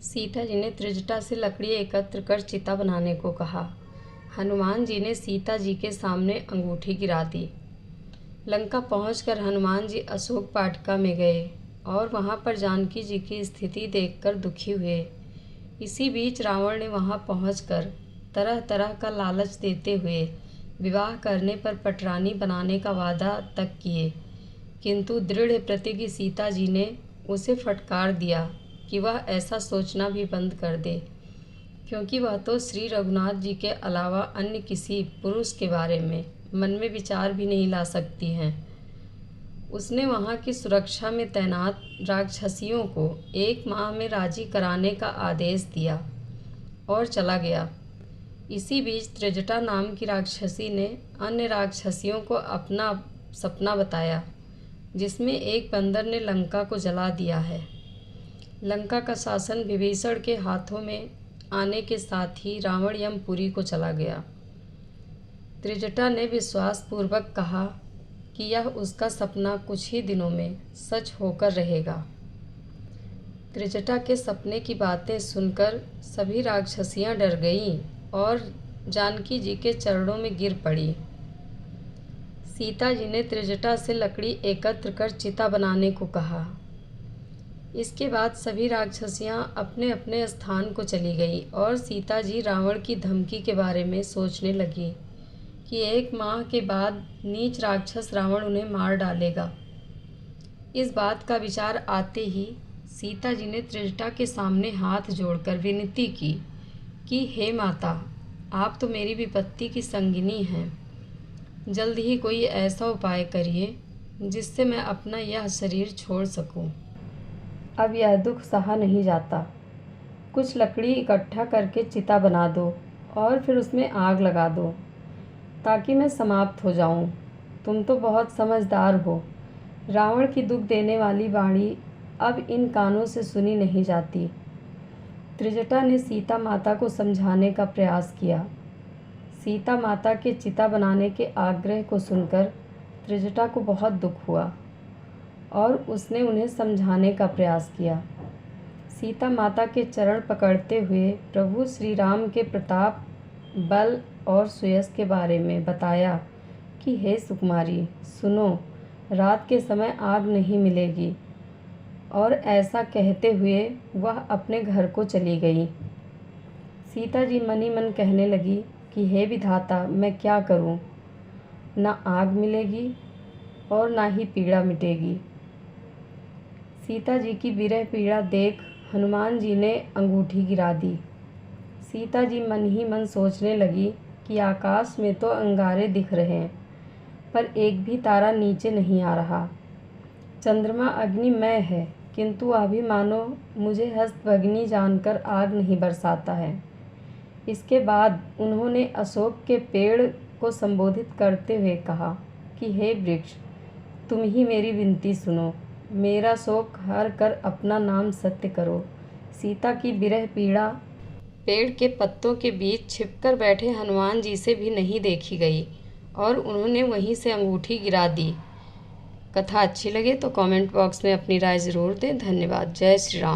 सीता जी ने त्रिजटा से लकड़ी एकत्र कर चिता बनाने को कहा। हनुमान जी ने सीता जी के सामने अंगूठी गिरा दी। लंका पहुंचकर हनुमान जी अशोक वाटिका में गए और वहां पर जानकी जी की स्थिति देखकर दुखी हुए। इसी बीच रावण ने वहां पहुंचकर तरह तरह का लालच देते हुए विवाह करने पर पटरानी बनाने का वादा तक किए, किंतु दृढ़ प्रतिज्ञ सीता जी ने उसे फटकार दिया कि वह ऐसा सोचना भी बंद कर दे, क्योंकि वह तो श्री रघुनाथ जी के अलावा अन्य किसी पुरुष के बारे में मन में विचार भी नहीं ला सकती हैं। उसने वहाँ की सुरक्षा में तैनात राक्षसियों को 1 माह में राजी कराने का आदेश दिया और चला गया। इसी बीच त्रिजटा नाम की राक्षसी ने अन्य राक्षसियों को अपना सपना बताया, जिसमें एक बंदर ने लंका को जला दिया है। लंका का शासन विभीषण के हाथों में आने के साथ ही रावण यमपुरी को चला गया। त्रिजटा ने विश्वासपूर्वक कहा कि यह उसका सपना कुछ ही दिनों में सच होकर रहेगा। त्रिजटा के सपने की बातें सुनकर सभी राक्षसियां डर गईं और जानकी जी के चरणों में गिर पड़ी। सीता जी ने त्रिजटा से लकड़ी एकत्र कर चिता बनाने को कहा। इसके बाद सभी राक्षसियां अपने अपने स्थान को चली गई और सीता जी रावण की धमकी के बारे में सोचने लगी कि 1 माह के बाद नीच राक्षस रावण उन्हें मार डालेगा। इस बात का विचार आते ही सीता जी ने त्रिजटा के सामने हाथ जोड़कर विनती की कि हे माता, आप तो मेरी विपत्ति की संगिनी हैं। जल्द ही कोई ऐसा उपाय करिए जिससे मैं अपना यह शरीर छोड़ सकूं। अब यह दुख सहा नहीं जाता। कुछ लकड़ी इकट्ठा करके चिता बना दो और फिर उसमें आग लगा दो ताकि मैं समाप्त हो जाऊं। तुम तो बहुत समझदार हो। रावण की दुख देने वाली वाणी अब इन कानों से सुनी नहीं जाती। त्रिजटा ने सीता माता को समझाने का प्रयास किया। सीता माता के चिता बनाने के आग्रह को सुनकर त्रिजटा को बहुत दुख हुआ और उसने उन्हें समझाने का प्रयास किया। सीता माता के चरण पकड़ते हुए प्रभु श्री राम के प्रताप, बल और सुयश के बारे में बताया कि हे सुकुमारी, सुनो, रात के समय आग नहीं मिलेगी। और ऐसा कहते हुए वह अपने घर को चली गई। सीता जी मन ही मन कहने लगी कि हे विधाता, मैं क्या करूं? ना आग मिलेगी और ना ही पीड़ा मिटेगी। सीता जी की विरह पीड़ा देख हनुमान जी ने अंगूठी गिरा दी। सीता जी मन ही मन सोचने लगी कि आकाश में तो अंगारे दिख रहे हैं, पर एक भी तारा नीचे नहीं आ रहा। चंद्रमा अग्निमय है, किंतु अभी मानो मुझे हस्तभग्नि जानकर आग नहीं बरसाता है। इसके बाद उन्होंने अशोक के पेड़ को संबोधित करते हुए कहा कि हे वृक्ष, तुम ही मेरी विनती सुनो। मेरा शोक हर कर अपना नाम सत्य करो। सीता की विरह पीड़ा पेड़ के पत्तों के बीच छिपकर बैठे हनुमान जी से भी नहीं देखी गई और उन्होंने वहीं से अंगूठी गिरा दी। कथा अच्छी लगे तो कमेंट बॉक्स में अपनी राय ज़रूर दें। धन्यवाद। जय श्री राम।